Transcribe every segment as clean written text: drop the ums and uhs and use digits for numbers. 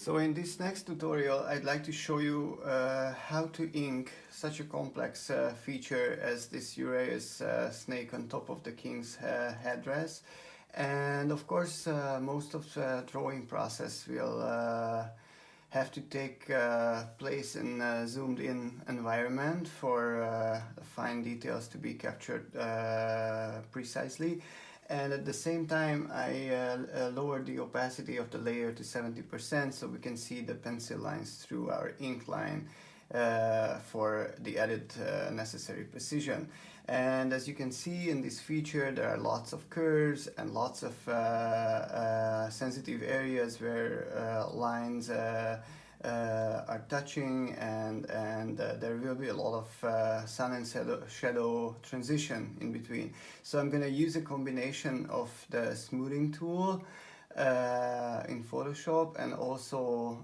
So in this next tutorial, I'd like to show you how to ink such a complex feature as this Uraeus snake on top of the king's headdress. And of course, most of the drawing process will have to take place in a zoomed in environment for the fine details to be captured precisely. And at the same time, I lowered the opacity of the layer to 70% so we can see the pencil lines through our ink line for the added necessary precision. And as you can see in this feature, there are lots of curves and lots of sensitive areas where lines are touching, and there will be a lot of sun and shadow transition in between. So I'm going to use a combination of the smoothing tool in Photoshop and also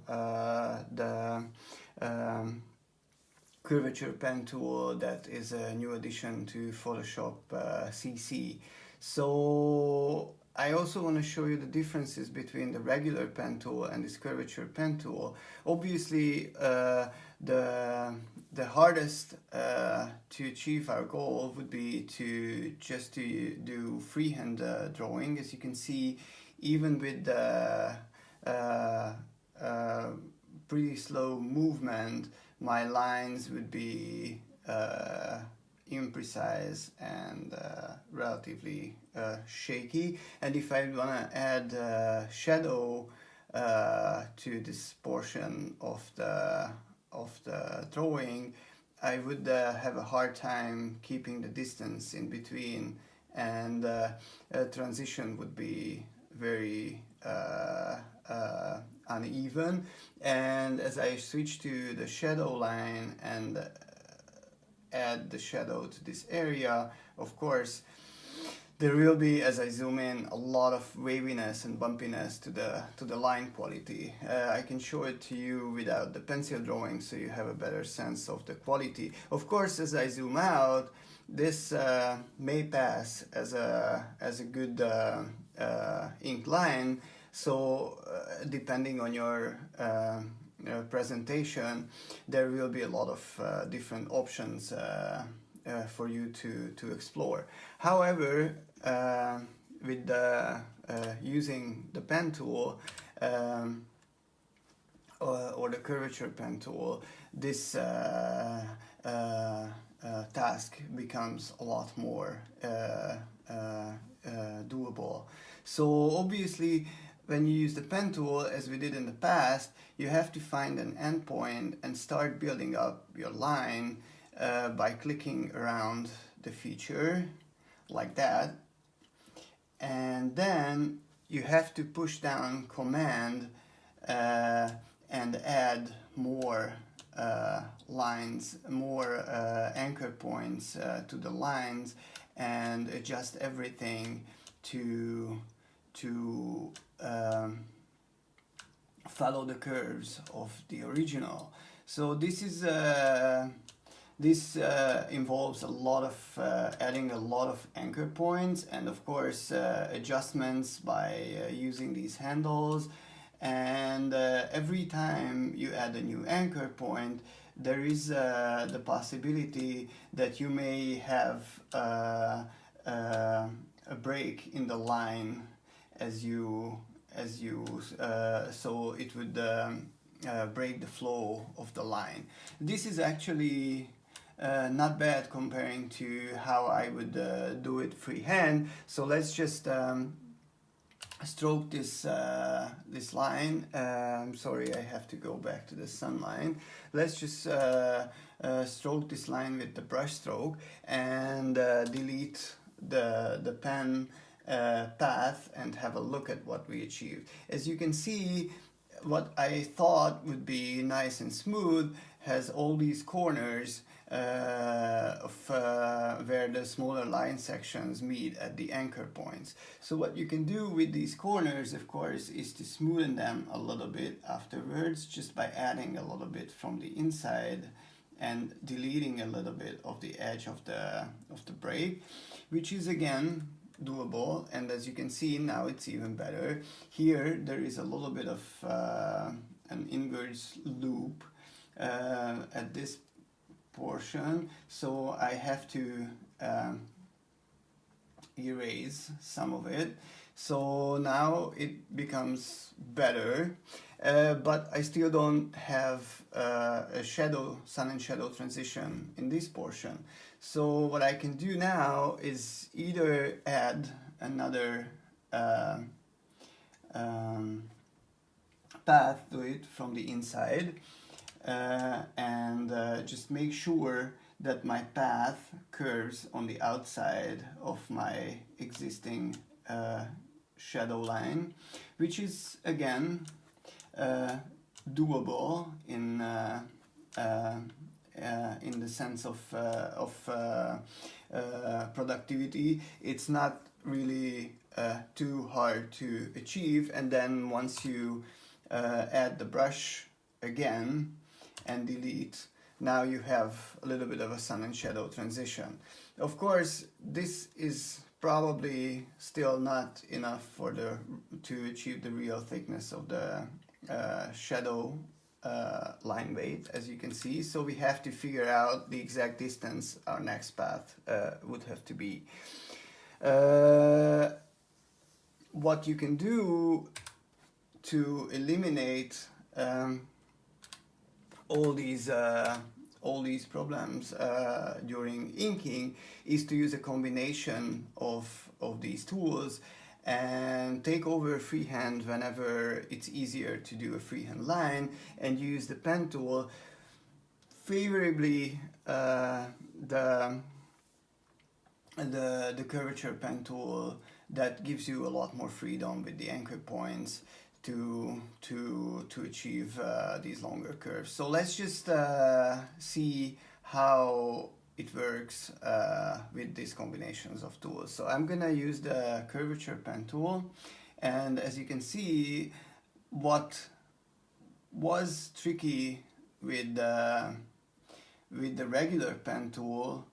the curvature pen tool that is a new addition to Photoshop CC. So I also want to show you the differences between the regular pen tool and this curvature pen tool. Obviously, the hardest to achieve our goal would be to just to do freehand drawing. As you can see, even with the pretty slow movement, my lines would be imprecise and relatively shaky. And if I want to add shadow to this portion of the drawing, I would have a hard time keeping the distance in between, and transition would be very uneven. And as I switch to the shadow line and add the shadow to this area, of course there will be, as I zoom in, a lot of waviness and bumpiness to the line quality. I can show it to you without the pencil drawing so you have a better sense of the quality. Of course, as I zoom out, this may pass as a good ink line. So depending on your presentation, there will be a lot of different options for you to explore. However, with using the pen tool or the curvature pen tool, this task becomes a lot more doable. So obviously, when you use the pen tool, as we did in the past, you have to find an endpoint and start building up your line by clicking around the feature like that. And then you have to push down Command and add more lines, more anchor points to the lines, and adjust everything to follow the curves of the original. So this is this involves a lot of adding a lot of anchor points, and of course adjustments by using these handles. And every time you add a new anchor point, there is the possibility that you may have a break in the line so it would break the flow of the line. This is actually not bad comparing to how I would do it freehand. So let's just stroke this this line. Sorry, I have to go back to the sun line. Let's just stroke this line with the brush stroke and delete the pen path and have a look at what we achieved. As you can see, what I thought would be nice and smooth has all these corners where the smaller line sections meet at the anchor points. So what you can do with these corners, of course, is to smoothen them a little bit afterwards, just by adding a little bit from the inside and deleting a little bit of the edge of the break, which is again doable. And as you can see now, it's even better. Here there is a little bit of an inverse loop at this portion, so I have to erase some of it. So now it becomes better, but I still don't have a shadow, sun and shadow transition in this portion. So what I can do now is either add another path to it from the inside, and just make sure that my path curves on the outside of my existing shadow line, which is again doable in the sense of productivity. It's not really too hard to achieve, and then once you add the brush again and delete, now you have a little bit of a sun and shadow transition. Of course, this is probably still not enough for to achieve the real thickness of the shadow line weight, as you can see. So we have to figure out the exact distance our next path would have to be. What you can do to eliminate all these problems during inking is to use a combination of these tools and take over freehand whenever it's easier to do a freehand line, and use the pen tool, favorably the curvature pen tool that gives you a lot more freedom with the anchor points to achieve these longer curves. So let's just see how it works with these combinations of tools. So I'm gonna use the curvature pen tool, and as you can see, what was tricky with the regular pen tool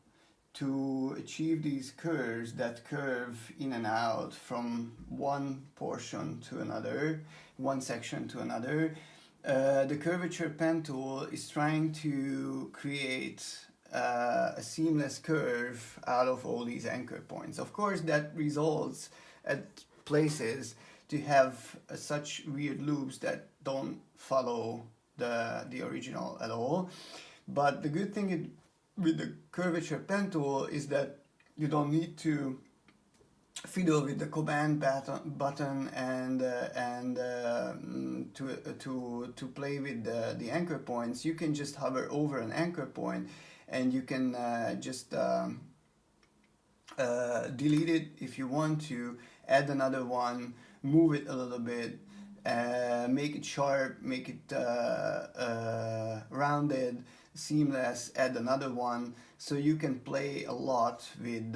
to achieve these curves that curve in and out from one portion to another, one section to another, the curvature pen tool is trying to create a seamless curve out of all these anchor points. Of course, that results at places to have such weird loops that don't follow the original at all. But the good thing with the curvature pen tool is that you don't need to fiddle with the command button and to play with the anchor points. You can just hover over an anchor point, and you can just delete it if you want to, add another one, move it a little bit, make it sharp, make it rounded, seamless, add another one. So you can play a lot with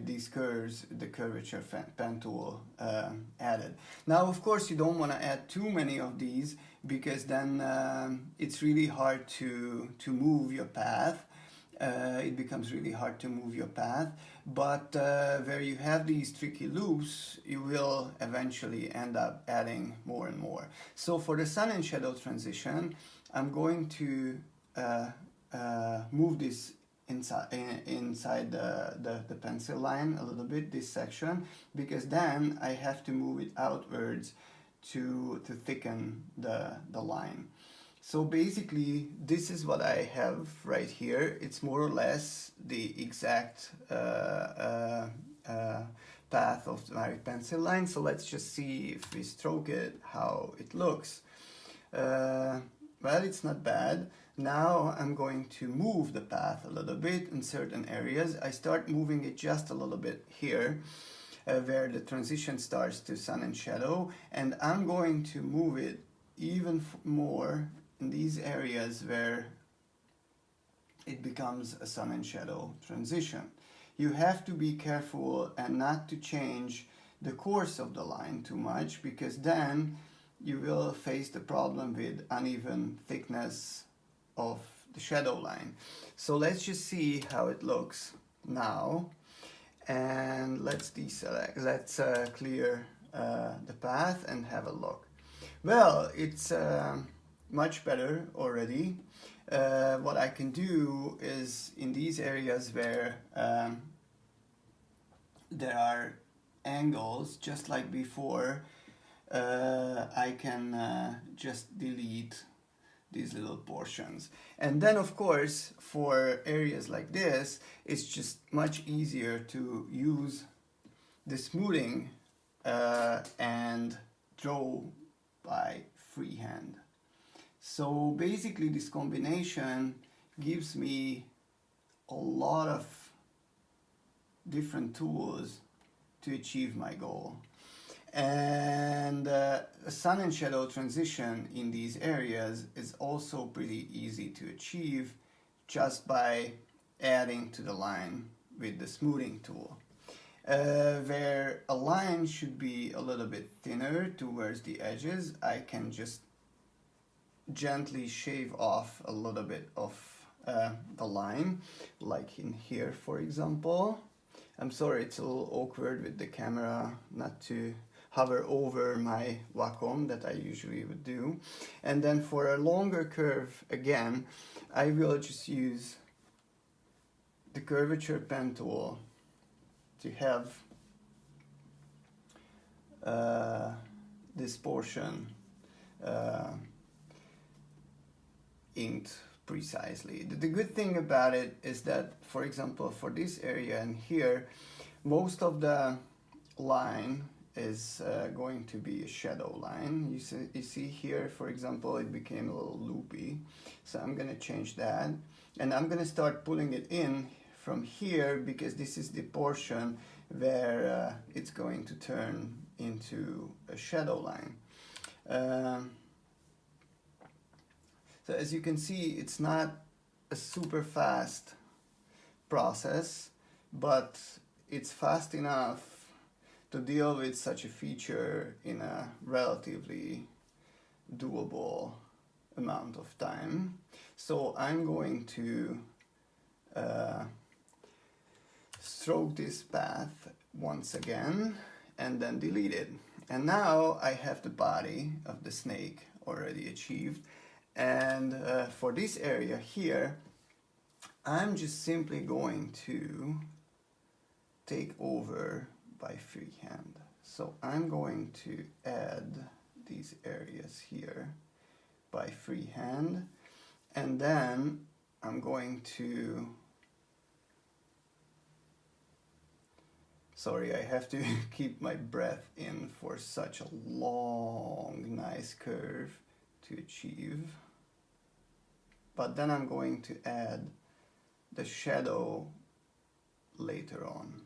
these curves, the curvature pen tool added. Now, of course, you don't want to add too many of these, because then it's really hard to move your path. It becomes really hard to move your path, but where you have these tricky loops, you will eventually end up adding more and more. So for the sun and shadow transition, I'm going to move this inside the pencil line a little bit, this section, because then I have to move it outwards to thicken the line. So basically, this is what I have right here. It's more or less the exact path of my pencil line. So let's just see, if we stroke it, how it looks. Well, it's not bad. Now I'm going to move the path a little bit in certain areas. I start moving it just a little bit here, where the transition starts to sun and shadow, and I'm going to move it even more in these areas where it becomes a sun and shadow transition. You have to be careful and not to change the course of the line too much, because then you will face the problem with uneven thickness of the shadow line. So let's just see how it looks now, and let's deselect, let's clear the path and have a look. Well, it's much better already. What I can do is in these areas where there are angles, just like before, I can just delete these little portions. And then of course for areas like this, it's just much easier to use the smoothing and draw by freehand. So basically this combination gives me a lot of different tools to achieve my goal. And sun and shadow transition in these areas is also pretty easy to achieve just by adding to the line with the smoothing tool. Where a line should be a little bit thinner towards the edges, I can just gently shave off a little bit of the line, like in here for example. I'm sorry, it's a little awkward with the camera not to hover over my Wacom that I usually would do. And then for a longer curve, again, I will just use the curvature pen tool to have this portion inked precisely. The good thing about it is that, for example, for this area and here, most of the line is going to be a shadow line. You see here, for example, it became a little loopy. So I'm going to change that. And I'm going to start pulling it in from here because this is the portion where it's going to turn into a shadow line. So as you can see, it's not a super fast process, but it's fast enough to deal with such a feature in a relatively doable amount of time. So I'm going to stroke this path once again and then delete it. And now I have the body of the snake already achieved. And for this area here, I'm just simply going to take over by freehand. So I'm going to add these areas here by freehand, and then I'm going to, sorry, I have to keep my breath in for such a long, nice curve to achieve. But then I'm going to add the shadow later on.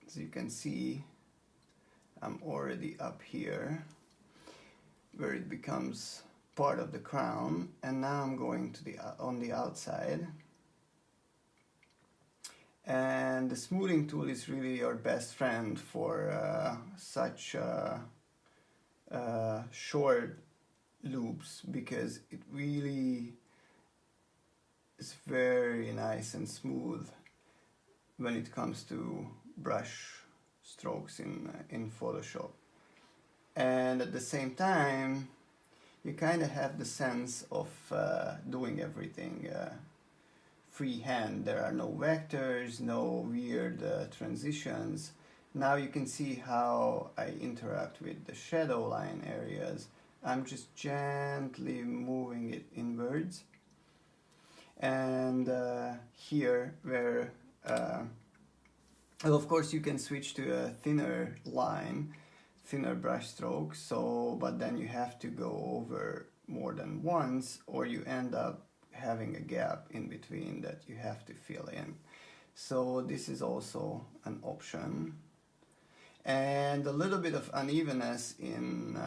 As you can see, I'm already up here where it becomes part of the crown, and now I'm going to on the outside. And the smoothing tool is really your best friend for such short loops, because it really is very nice and smooth when it comes to brush strokes in Photoshop. And at the same time, you kind of have the sense of doing everything freehand. There are no vectors, no weird transitions. Now you can see how I interact with the shadow line areas. I'm just gently moving it inwards. And here where, well, of course you can switch to a thinner line, thinner brush stroke, but then you have to go over more than once, or you end up having a gap in between that you have to fill in. So this is also an option. And a little bit of unevenness in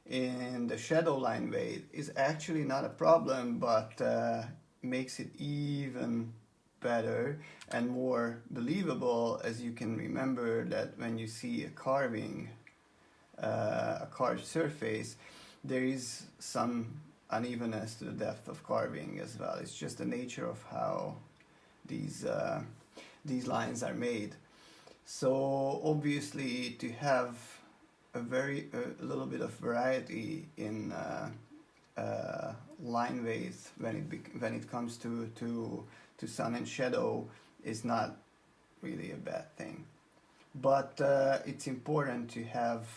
the shadow line weight is actually not a problem, but makes it even better and more believable, as you can remember that when you see a carving, a carved surface, there is some unevenness to the depth of carving as well. It's just the nature of how these lines are made. So obviously, to have a little bit of variety in line weight when it comes to sun and shadow is not really a bad thing. But it's important to have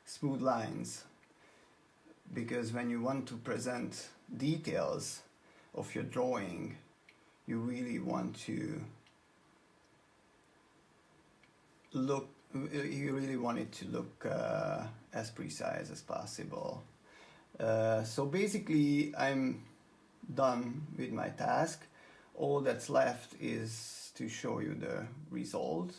smooth lines, because when you want to present details of your drawing, you really want to it to look as precise as possible. So basically I'm done with my task. All that's left is to show you the result,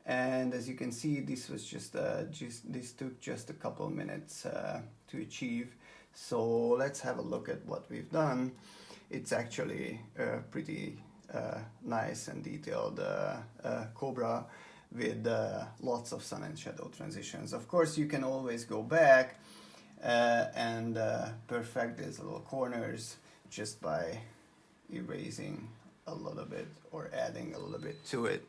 and as you can see, this was this took just a couple minutes to achieve. So let's have a look at what we've done. It's actually a pretty nice and detailed cobra with lots of sun and shadow transitions. Of course, you can always go back and perfect these little corners just by erasing a little bit or adding a little bit to it.